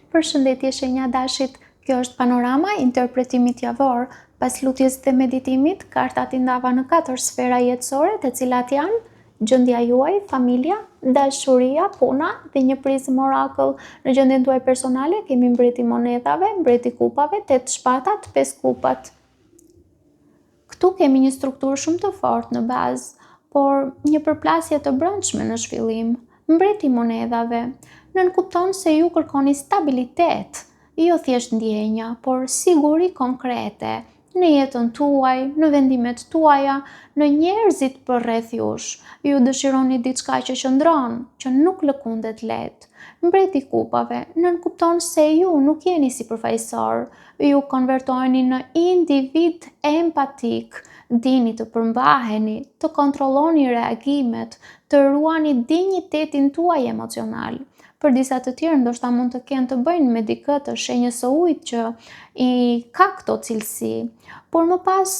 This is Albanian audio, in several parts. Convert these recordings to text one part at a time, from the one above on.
Përshëndetje shenja dashit, kjo është panorama interpretimit javor. Pas lutjes dhe meditimit, kartat i ndava në 4 sfera jetësore, të cilat janë gjendja juaj, familja, dashuria, puna dhe një prizmë oracle. Në gjendjen tuaj personale kemi mbreti monedhave, mbreti kupave, 8 shpatat, 5 kupat. Këtu kemi një strukturë shumë të fortë në bazë, por një përplasje të brendshme në zhvillim. Mbreti monedhave nënkupton se ju kërkoni stabilitet, jo thjesht ndjenja, por siguri konkrete në jetën tuaj, në vendimet tuaja, në njerëzit përreth jush. Ju dëshironi diçka që qëndron, që nuk lëkundet lehtë. Mbreti kupave nënkupton se ju nuk jeni sipërfaqësor, ju konvertoheni në individ empatik, dini të përmbaheni, të kontrolloni reagimet, të ruani dinjitetin tuaj emocional. Për disa të tjerë ndoshta mund të kenë të bëjnë me dikë të shenjës së ujit që i ka këto cilësi, por më pas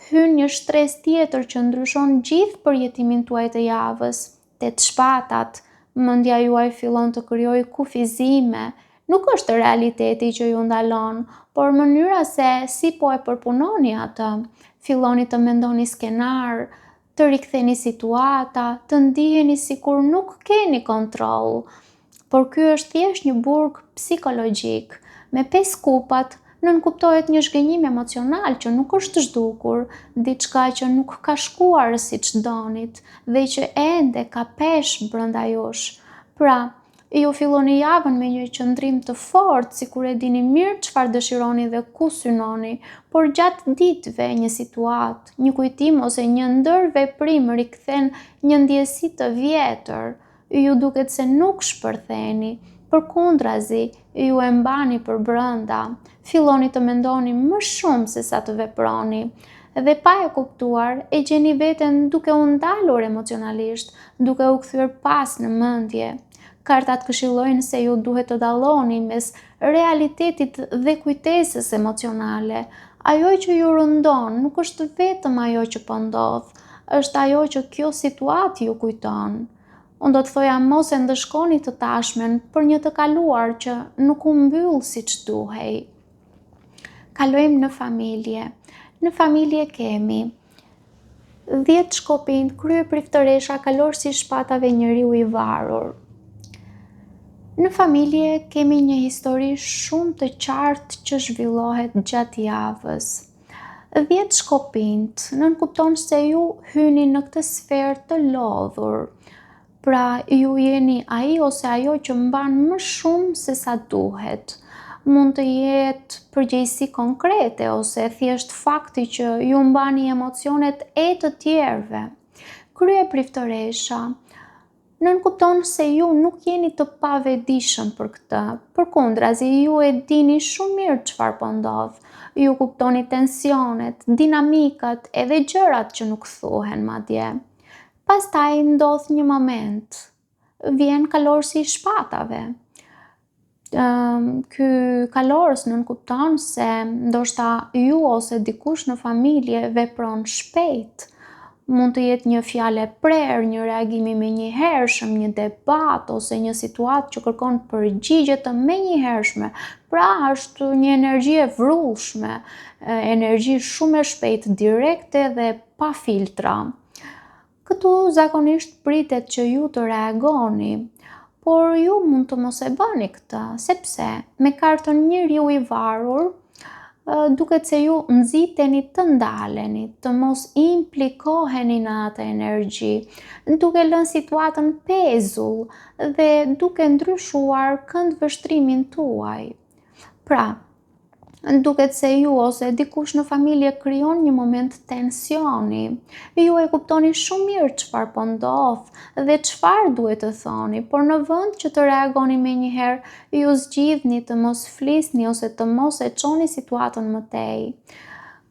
hyn një stres tjetër që ndryshon gjithë përjetimin tuaj të javës. 8 shpatat, mendja juaj fillon të krijojë kufizime. Nuk është realiteti që ju ndalon, por mënyra se si po e përpunoni atë. Filloni të mendoni skenar, të riktheni situata, të ndiheni sikur nuk keni kontroll. Por ky është thjesht një burg psikologjik. Me 5 kupat nënkuptohet një zhgënjim emocional që nuk është zhdukur, diçka që nuk ka shkuar siç donit dhe që ende ka peshë brenda jush. Pra, ju filloni javën me një qëndrim të fortë, sikur e dini mirë çfarë dëshironi dhe ku synoni, por gjatë ditëve një situatë, një kujtim ose një ndër veprim rikthen një ndjesi të vjetër. Ju duket se nuk shpërtheni, përkundrazi, ju e mbani për brenda, filloni të mendoni më shumë se sa të veproni. Dhe pa e kuptuar, e gjeni veten duke u ndalur emocionalisht, duke u kthyer pas në mendje. Kartat këshillojnë se ju duhet të dalloni mes realitetit dhe kujtesës emocionale. Ajo që ju rëndon nuk është vetëm ajo që po ndodh, është ajo që kjo situatë ju kujton. Unë do të thoja mos e ndëshkoni të tashmen për një të kaluar që nuk u mbyll siç duhej. Kalojmë në familje. Në familje kemi 10 shkopinj, krye priftëresha, kalorësi i shpatave, njeriu i varur. Në familje kemi një histori shumë të qartë që zhvillohet gjatë javës. 10 shkopinjt nënkupton se ju hyni në këtë sferë të lodhur. Pra, ju jeni ai ose ajo që mban më shumë se sa duhet. Mund të jetë përgjegjësi konkrete ose thjesht fakti që ju mbani emocionet e të tjerëve. Krye priftëresha nënkupton se ju nuk jeni të pavetëdijshëm për këtë. Përkundrazi, ju e dini shumë mirë çfarë po ndodh. Ju kuptoni tensionet, dinamikat edhe gjërat që nuk thuhen madje. Pastaj ndodh një moment, vjen kalorësi i shpatave. Ky kalorës nënkupton se ndoshta ju ose dikush në familje vepron shpejt. Mund të jetë një fjalë e prerë, një reagim i menjëhershëm, një debat ose një situatë që kërkon përgjigje të menjëhershme. Pra, është një energji e vrrullshme, energji shumë e shpejtë, direkte dhe pa filtra. Këtu zakonisht pritet që ju të reagoni, por ju mund të mos e bëni këtë, sepse me kartën njeriu i varur, duket se ju nxiteni të ndaleni, të mos implikoheni në atë energji, duke lënë situatën pezull dhe duke ndryshuar këndvështrimin tuaj. Pra, duket se ju ose dikush në familje krijon një moment tensioni. Ju e kuptoni shumë mirë çfarë po ndodh dhe çfarë duhet të thoni, por në vend që të reagoni menjëherë, ju zgjidhni të mos flisni ose të mos e çoni situatën më tej.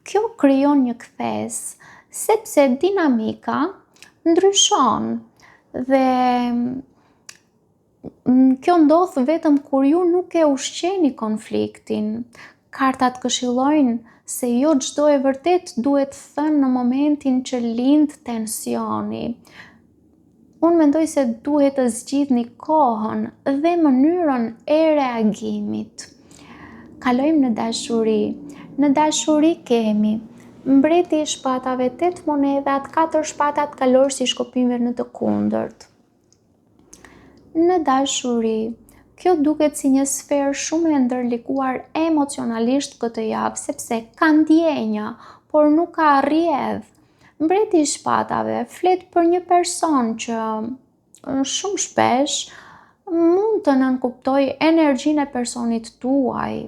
Kjo krijon një kthes, sepse dinamika ndryshon dhe kjo ndodh vetëm kur ju nuk e ushqeni konfliktin. Kartat këshillojnë se jo çdo e vërtet duhet thënë në momentin që lind tensioni. Unë mendoj se duhet të zgjidhni kohën dhe mënyrën e reagimit. Kalojmë në dashuri. Në dashuri kemi mbreti i shpatave 8 monedhat, 4 shpatat, kalorësi i shkopimeve në të kundërt. Në dashuri, kjo duket si një sferë shumë e ndërlikuar emocionalisht këtë javë, sepse ka ndjenja, por nuk ka rrjedhë. Mbreti i shpatave flet për një person që shumë shpesh mund të nënkuptoj energjinë e personit tuaj,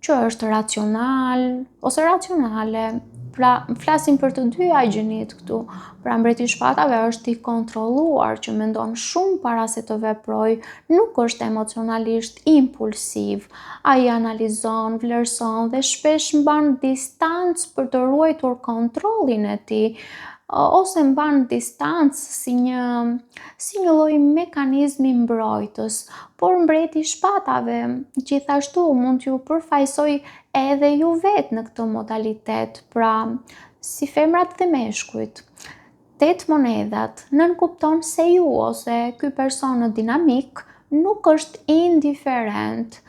që është racional ose racionale. Pra, flasim për të dyja gjinit këtu. Pra, mbreti i shpatave është i kontrolluar, që mendon shumë para se të veproj, nuk është emocionalisht impulsiv. Ai analizon, vlerëson dhe shpesh mban distancë për të ruajtur kontrollin e tij, ose mban distancë si një lloj mekanizmi mbrojtës. Por mbreti i shpatave gjithashtu mund t'ju përfaqësoj edhe ju vetë në këtë modalitet, pra si femrat dhe meshkujt. 8 monedhat nënkupton se ju ose ky person në dinamik nuk është indiferent.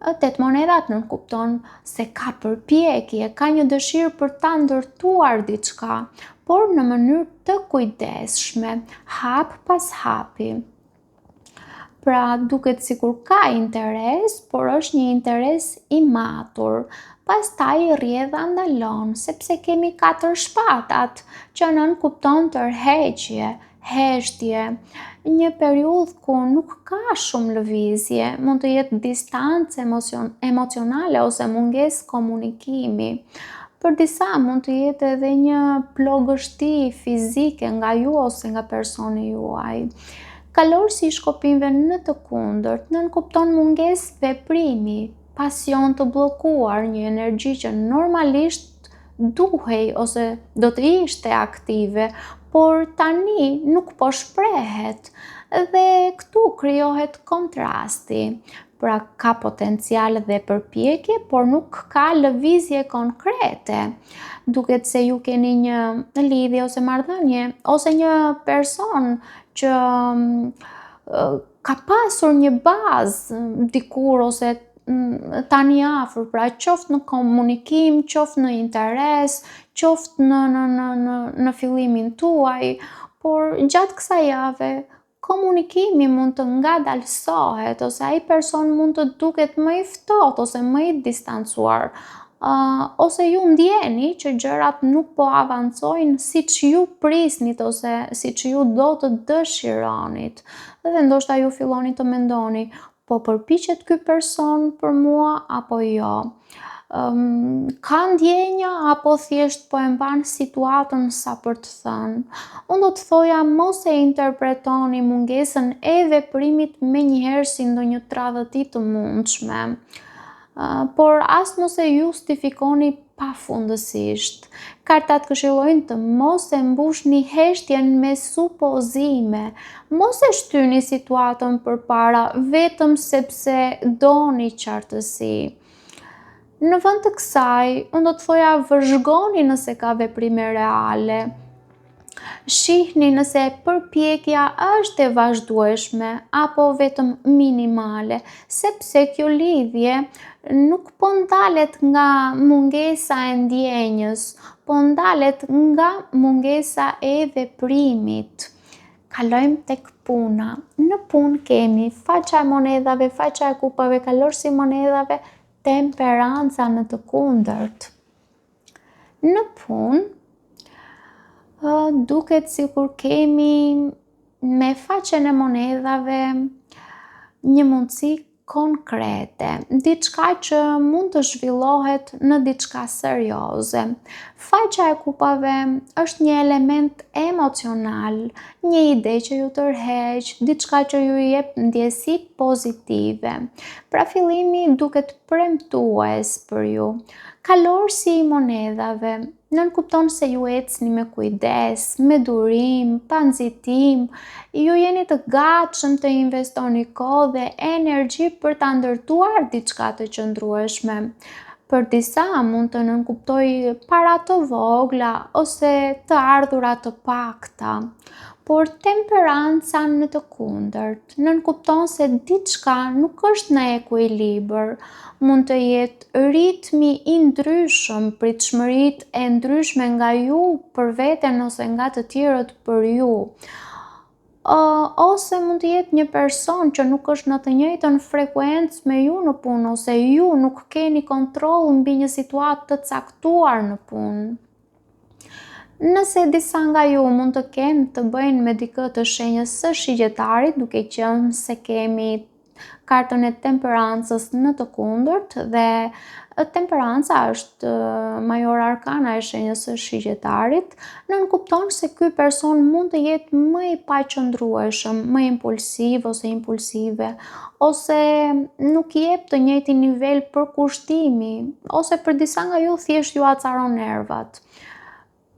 8 monedhat nënkupton se ka përpjekje, ka një dëshirë për ta ndërtuar diçka, por në mënyrë të kujdesshme, hap pas hapi. Pra, duket sikur ka interes, por është një interes i matur. Pastaj rrjedha ndalon, sepse kemi 4 shpatat, që nënkupton tërheqje, heshtje, një periudhë ku nuk ka shumë lëvizje, mund të jetë distancë emocionale ose mungesë komunikimi. Për disa mund të jetë edhe një plogështi fizike nga ju ose nga personi juaj. Kalorësi i shkopimeve në të kundërt nënkupton mungesë veprimi, pasion të bllokuar, një energji që normalisht duhej ose do të ishte aktive, por tani nuk po shprehet. Dhe këtu krijohet kontrasti. Pra, ka potencial dhe përpjekje, por nuk ka lëvizje konkrete. Duket se ju keni një lidhje ose marrëdhënie ose një person që ka pasur një bazë dikur ose tani afër, pra qoftë në komunikim, qoftë në interes, qoftë në fillimin tuaj, por gjatë kësaj jave komunikimi mund të ngadalësohet ose ai person mund të duket më i ftohtë ose më i distancuar. Ose ju ndjeni që gjërat nuk po avancojnë siç ju prisnit ose siç ju do të dëshironit. Dhe ndoshta ju filloni të mendoni, po përpiqet ky person për mua apo jo? Ka ndjenja apo thjesht po e mban situatën sa për të thënë? Unë do të thoja mos e interpretoni mungesën e veprimit menjëherë si ndonjë tradhti të mundshme. Por as mos e justifikoni pafundësisht. Kartat këshillojnë të mos e mbushni heshtjen me supozime, mos e shtyni situatën përpara vetëm sepse doni qartësi. Në vend të kësaj, unë do të thoja vëzhgoni nëse ka veprime reale. Shihni nëse përpjekja është e vazhdueshme apo vetëm minimale, sepse kjo lidhje nuk po ndalet nga mungesa e ndjenjës, po ndalet nga mungesa e veprimit. Kalojmë tek puna. Në punë kemi faqa e monedhave, faqa e kupave, kalorësi i monedhave, temperanca në të kundërt. Në punë duket sikur kemi me faqen e monedhave një mundësi konkrete, diçka që mund të zhvillohet në diçka serioze. Faqa e kupave është një element emocional, një ide që ju tërheq, diçka që ju jep ndjesi pozitive. Pra, fillimi duket premtues për ju. Kalorësi i monedhave nënkupton se ju ecni me kujdes, me durim, pa nxitim, ju jeni të gatshëm të investoni kohë dhe energji për ta ndërtuar diçka të qëndrueshme. Për disa mund të nënkuptoj para të vogla ose të ardhura të pakta. por temperanca në të kundërt nënkupton se diçka nuk është në ekuilibër. Mund të jetë ritmi i ndryshëm, pritshmëritë e ndryshme nga ju për veten ose nga të tjerët për ju. Ose mund të jetë një person që nuk është në të njëjtën frekuencë me ju në punë, ose ju nuk keni kontroll mbi një situatë të caktuar në punë. Nëse disa nga ju mund të kenë të bëjnë me dikë të shenjës së shigjetarit, duke qenë se kemi kartën e temperancës në të kundërt dhe temperanca është major arkana e shenjës së shigjetarit, nënkupton se ky person mund të jetë më i paqëndrueshëm, më impulsiv ose impulsive, ose nuk jep të njëjtin nivel përkushtimi, ose për disa nga ju thjesht ju acaron nervat.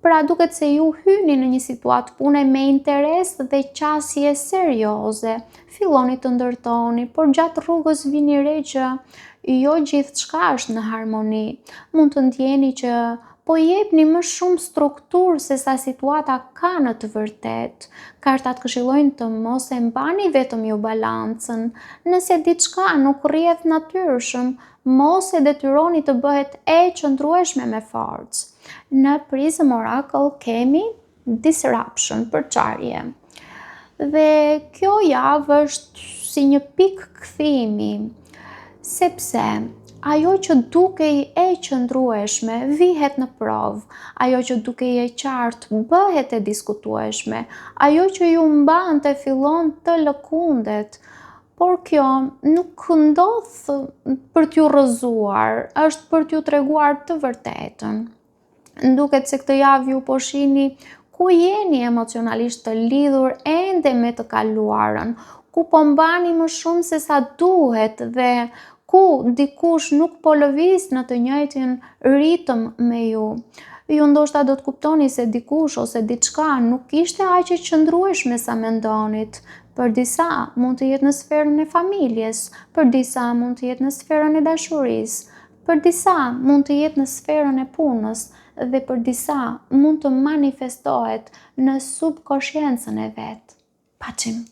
Pra duket se ju hyni në një situatë pune me interes dhe qasje serioze, filloni të ndërtoni, por gjatë rrugës vini re që jo gjithçka është në harmoni. Mund të ndjeni që po jepni më shumë strukturë se sa situata ka në të vërtetë. Kartat këshillojnë të mos e mbani vetëm ju balancën. Nëse diçka nuk rrjedh natyrshëm, mos e detyroni të bëhet e qëndrueshme me forcë. Në Prism Oracle kemi disruption, përçarje. Dhe kjo javë është si një pikë kthimi, sepse ajo që dukej e qëndrueshme vihet në provë, ajo që dukej e qartë bëhet e diskutueshme, ajo që ju mbante fillon të lëkundet. Por kjo nuk ndodh për t'ju rrëzuar, është për t'ju treguar të vërtetën. Nduket se këtë javë ju po shihni ku jeni emocionalisht të lidhur ende me të kaluarën, ku po mbani më shumë se sa duhet dhe ku dikush nuk po lëviz në të njëjtin ritëm me ju. Ju ndoshta do të kuptoni se dikush ose diçka nuk ishte aq e qëndrueshme sa mendonit. Për disa mund të jetë në sferën e familjes, për disa mund të jetë në sferën e dashurisë, për disa mund të jetë në sferën e punës dhe për disa mund të manifestohet në subkonsciencën e vet. Paçim.